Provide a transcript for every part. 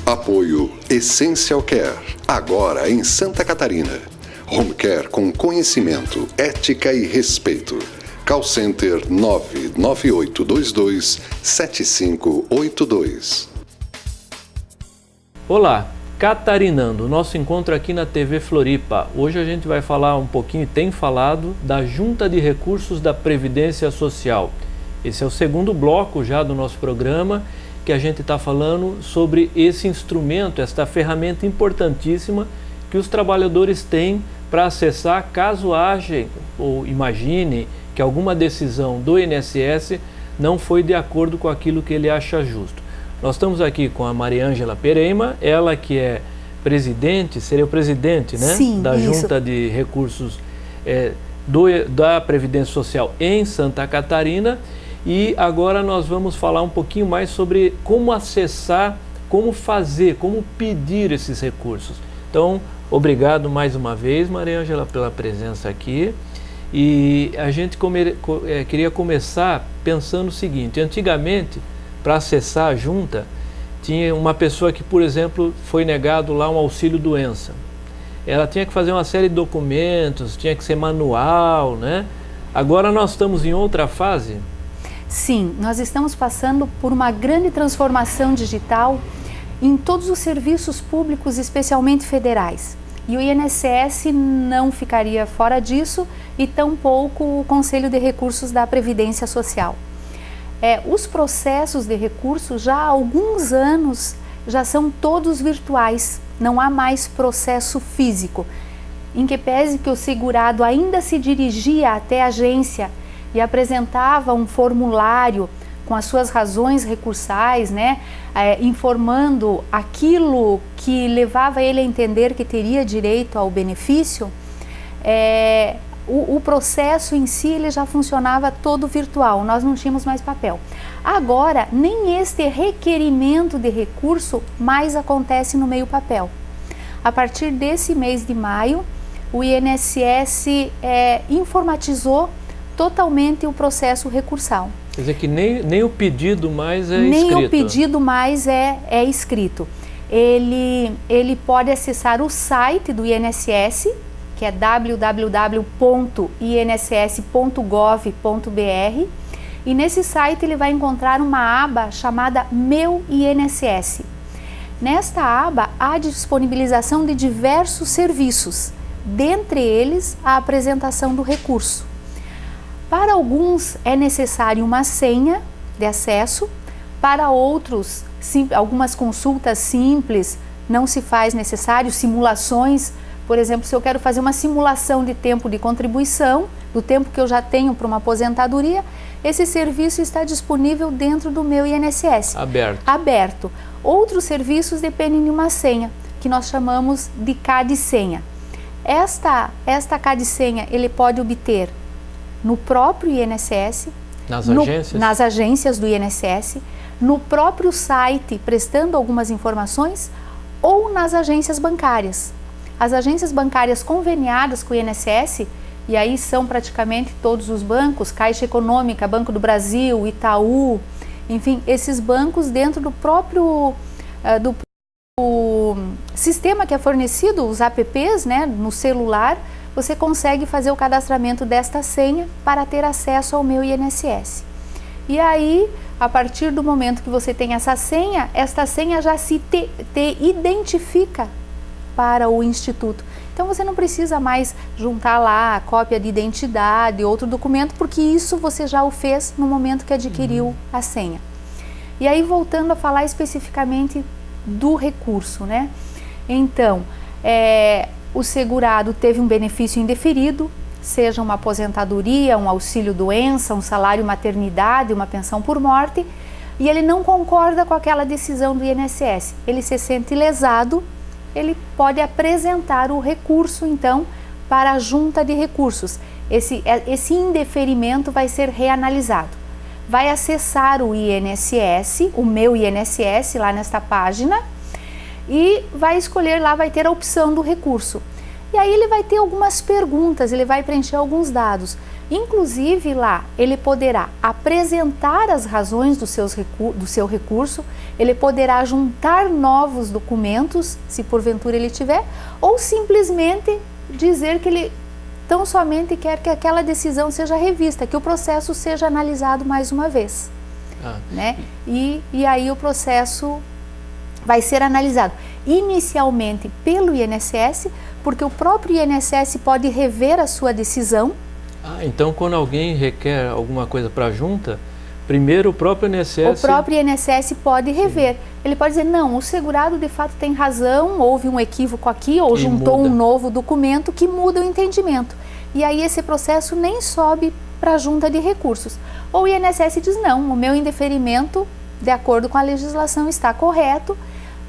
Apoio Essential Care, agora em Santa Catarina. Home Care com conhecimento, ética e respeito. Call Center 99822-7582. Olá, Catarinando, nosso encontro aqui na TV Floripa. Hoje a gente vai falar um pouquinho, tem falado, da Junta de Recursos da Previdência Social. Esse é o segundo bloco já do nosso programa, que a gente está falando sobre esse instrumento, esta ferramenta importantíssima que os trabalhadores têm para acessar caso haja ou imagine que alguma decisão do INSS não foi de acordo com aquilo que ele acha justo. Nós estamos aqui com a Mariângela Pereima, ela que é presidente, seria o presidente, né? Sim, da isso. Junta de Recursos da Previdência Social em Santa Catarina. E agora nós vamos falar um pouquinho mais sobre como acessar, como fazer, como pedir esses recursos. Então, obrigado mais uma vez, Mariângela, pela presença aqui. E a gente queria começar pensando o seguinte: antigamente, para acessar a junta, tinha uma pessoa que, por exemplo, foi negado lá um auxílio-doença. Ela tinha que fazer uma série de documentos, tinha que ser manual, né? Agora nós estamos em outra fase. Sim, nós estamos passando por uma grande transformação digital em todos os serviços públicos, especialmente federais. E o INSS não ficaria fora disso e tampouco o Conselho de Recursos da Previdência Social. Os processos de recursos já há alguns anos já são todos virtuais, não há mais processo físico. Em que pese que o segurado ainda se dirigia até a agência e apresentava um formulário com as suas razões recursais, né, informando aquilo que levava ele a entender que teria direito ao benefício, o processo em si ele já funcionava todo virtual, nós não tínhamos mais papel. Agora, nem este requerimento de recurso mais acontece no meio papel. A partir desse mês de maio, o INSS informatizou totalmente o processo recursal. Quer dizer que nem o pedido mais é nem escrito. Nem o pedido mais é escrito. Ele pode acessar o site do INSS, que é www.inss.gov.br, e nesse site ele vai encontrar uma aba chamada Meu INSS. Nesta aba há disponibilização de diversos serviços, dentre eles a apresentação do recurso. Para alguns é necessário uma senha de acesso, para outros, algumas consultas simples não se faz necessário, simulações, por exemplo, se eu quero fazer uma simulação de tempo de contribuição, do tempo que eu já tenho para uma aposentadoria, esse serviço está disponível dentro do meu INSS. Aberto. Outros serviços dependem de uma senha, que nós chamamos de CAD-senha. Esta CAD-senha ele pode obter no próprio INSS, nas agências do INSS, no próprio site, prestando algumas informações, ou nas agências bancárias. As agências bancárias conveniadas com o INSS, e aí são praticamente todos os bancos, Caixa Econômica, Banco do Brasil, Itaú, enfim, esses bancos dentro do próprio sistema que é fornecido, os apps, né, no celular, você consegue fazer o cadastramento desta senha para ter acesso ao meu INSS. E aí, a partir do momento que você tem essa senha, esta senha já se te identifica para o Instituto. Então você não precisa mais juntar lá a cópia de identidade, outro documento, porque isso você já o fez no momento que adquiriu a senha. E aí, voltando a falar especificamente do recurso, né? Então, o segurado teve um benefício indeferido, seja uma aposentadoria, um auxílio-doença, um salário maternidade, uma pensão por morte, e ele não concorda com aquela decisão do INSS. Ele se sente lesado, ele pode apresentar o recurso, então, para a junta de recursos. Esse indeferimento vai ser reanalisado. Vai acessar o INSS, o meu INSS, lá nesta página, e vai escolher lá, vai ter a opção do recurso. E aí ele vai ter algumas perguntas, ele vai preencher alguns dados. Inclusive lá ele poderá apresentar as razões do seu recurso, ele poderá juntar novos documentos, se porventura ele tiver, ou simplesmente dizer que ele tão somente quer que aquela decisão seja revista, que o processo seja analisado mais uma vez. Né? E aí o processo vai ser analisado inicialmente pelo INSS, porque o próprio INSS pode rever a sua decisão. Então quando alguém requer alguma coisa para a junta, primeiro o próprio INSS... O próprio INSS pode rever. Sim. Ele pode dizer, não, o segurado de fato tem razão, houve um equívoco aqui, ou juntou um novo documento que muda o entendimento. E aí esse processo nem sobe para a junta de recursos. Ou o INSS diz, não, o meu indeferimento, de acordo com a legislação, está correto,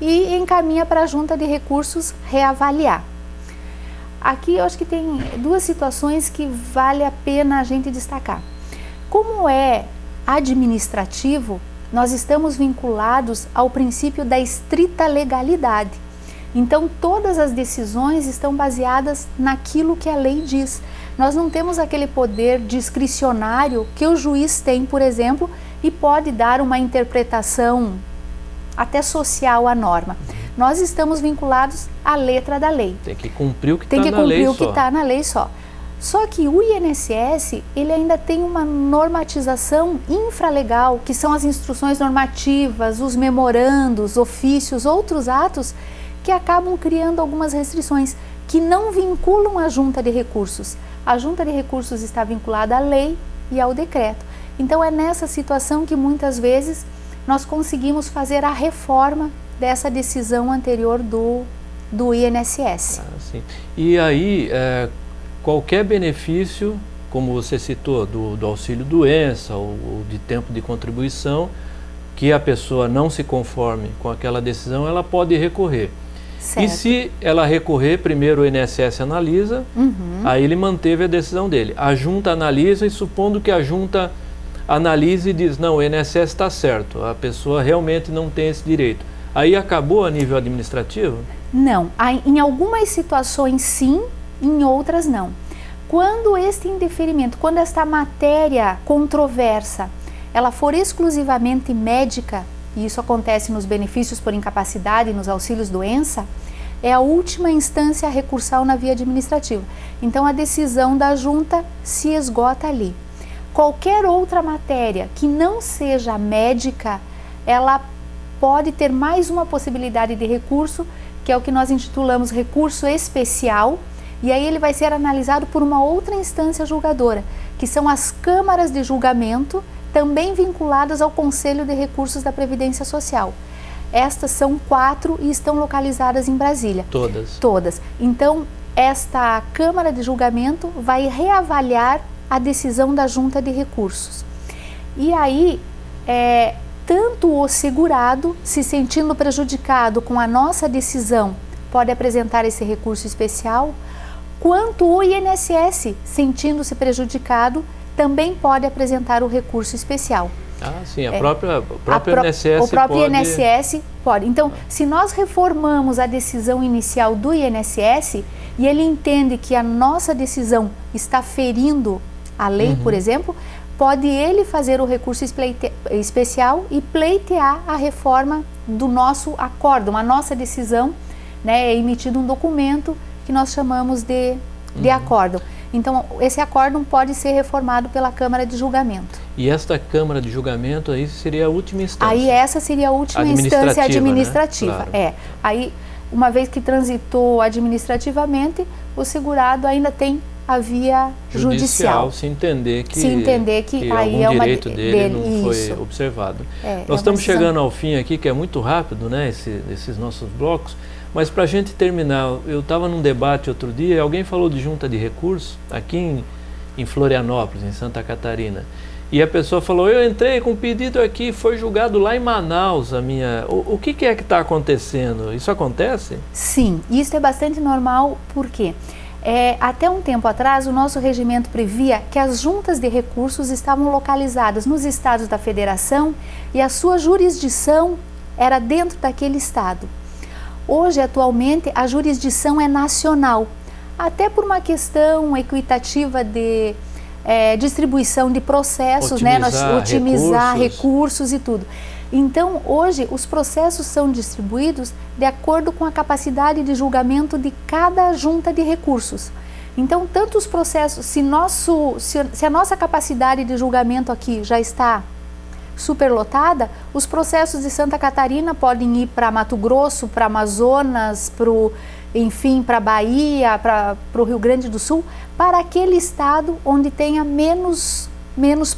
e encaminha para a junta de recursos reavaliar. Aqui eu acho que tem duas situações que vale a pena a gente destacar. Como é administrativo, nós estamos vinculados ao princípio da estrita legalidade. Então todas as decisões estão baseadas naquilo que a lei diz. Nós não temos aquele poder discricionário que o juiz tem, por exemplo, e pode dar uma interpretação até social à norma. Nós estamos vinculados à letra da lei. Tem que cumprir o que está na lei só. Tem que cumprir o que está na lei só. Só que o INSS, ele ainda tem uma normatização infralegal, que são as instruções normativas, os memorandos, ofícios, outros atos que acabam criando algumas restrições que não vinculam a junta de recursos. A junta de recursos está vinculada à lei e ao decreto. Então é nessa situação que muitas vezes nós conseguimos fazer a reforma dessa decisão anterior do INSS. Sim. E aí, qualquer benefício, como você citou, do auxílio doença ou de tempo de contribuição, que a pessoa não se conforme com aquela decisão, ela pode recorrer. Certo. E se ela recorrer, primeiro o INSS analisa, aí ele manteve a decisão dele. A junta analisa e supondo que a junta analise e diz, não, o INSS está certo, a pessoa realmente não tem esse direito. Aí acabou a nível administrativo? Não, em algumas situações sim, em outras não. Quando este indeferimento, quando esta matéria controversa, ela for exclusivamente médica, e isso acontece nos benefícios por incapacidade e nos auxílios doença, é a última instância recursal na via administrativa. Então a decisão da junta se esgota ali. Qualquer outra matéria que não seja médica, ela pode ter mais uma possibilidade de recurso, que é o que nós intitulamos recurso especial, e aí ele vai ser analisado por uma outra instância julgadora, que são as câmaras de julgamento, também vinculadas ao Conselho de Recursos da Previdência Social. Estas são 4 e estão localizadas em Brasília. Todas? Todas. Então, esta Câmara de Julgamento vai reavaliar a decisão da Junta de Recursos. E aí, tanto o segurado, se sentindo prejudicado com a nossa decisão, pode apresentar esse recurso especial, quanto o INSS, sentindo-se prejudicado, também pode apresentar o recurso especial. Sim, o próprio INSS o próprio pode... INSS pode. Então, se nós reformamos a decisão inicial do INSS e ele entende que a nossa decisão está ferindo a lei, por exemplo, pode ele fazer o recurso especial e pleitear a reforma do nosso acórdão, a nossa decisão, né, é emitido um documento que nós chamamos de acórdão. Então, esse acórdão pode ser reformado pela Câmara de Julgamento. E esta Câmara de Julgamento aí seria a última instância? Aí essa seria a última instância administrativa. Né? Claro. Aí, uma vez que transitou administrativamente, o segurado ainda tem a via judicial. Se entender que aí algum direito dele não foi observado. Nós estamos chegando ao fim aqui, que é muito rápido, né, esses nossos blocos. Mas para a gente terminar, eu estava num debate outro dia e alguém falou de junta de recursos aqui em Florianópolis, em Santa Catarina. E a pessoa falou, eu entrei com um pedido aqui, foi julgado lá em Manaus a minha... O que é que está acontecendo? Isso acontece? Sim, isso é bastante normal, porque até um tempo atrás o nosso regimento previa que as juntas de recursos estavam localizadas nos estados da federação e a sua jurisdição era dentro daquele estado. Hoje, atualmente, a jurisdição é nacional, até por uma questão equitativa de distribuição de processos, otimizar recursos e tudo. Então, hoje, os processos são distribuídos de acordo com a capacidade de julgamento de cada junta de recursos. Então, tanto os processos, se a nossa capacidade de julgamento aqui já está superlotada, os processos de Santa Catarina podem ir para Mato Grosso, para Amazonas, para Bahia, para o Rio Grande do Sul, para aquele estado onde tenha menos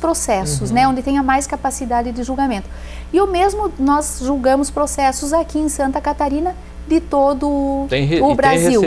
processos, onde tenha mais capacidade de julgamento. E o mesmo nós julgamos processos aqui em Santa Catarina de todo o Brasil.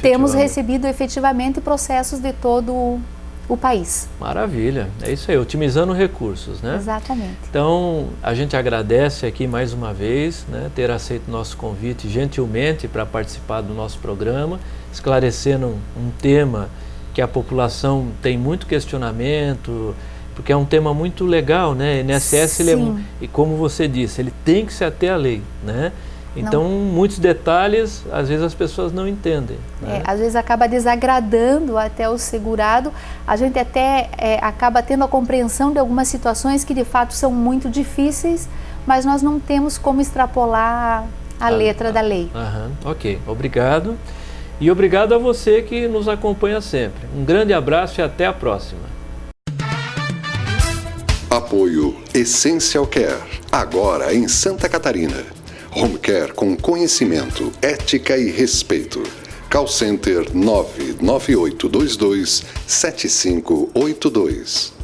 Temos recebido efetivamente processos de todo o país. Maravilha, é isso aí, otimizando recursos, né? Exatamente. Então, a gente agradece aqui mais uma vez, né, ter aceito o nosso convite gentilmente para participar do nosso programa, esclarecendo um tema que a população tem muito questionamento, porque é um tema muito legal, né? INSS, e como você disse, ele tem que se ater à lei, né? Então, muitos detalhes, às vezes as pessoas não entendem. Né? Às vezes acaba desagradando até o segurado, a gente até acaba tendo a compreensão de algumas situações que de fato são muito difíceis, mas nós não temos como extrapolar a letra da lei. Ok, obrigado. E obrigado a você que nos acompanha sempre. Um grande abraço e até a próxima. Apoio Essential Care, agora em Santa Catarina. Home Care com conhecimento, ética e respeito. Call Center 99822 7582.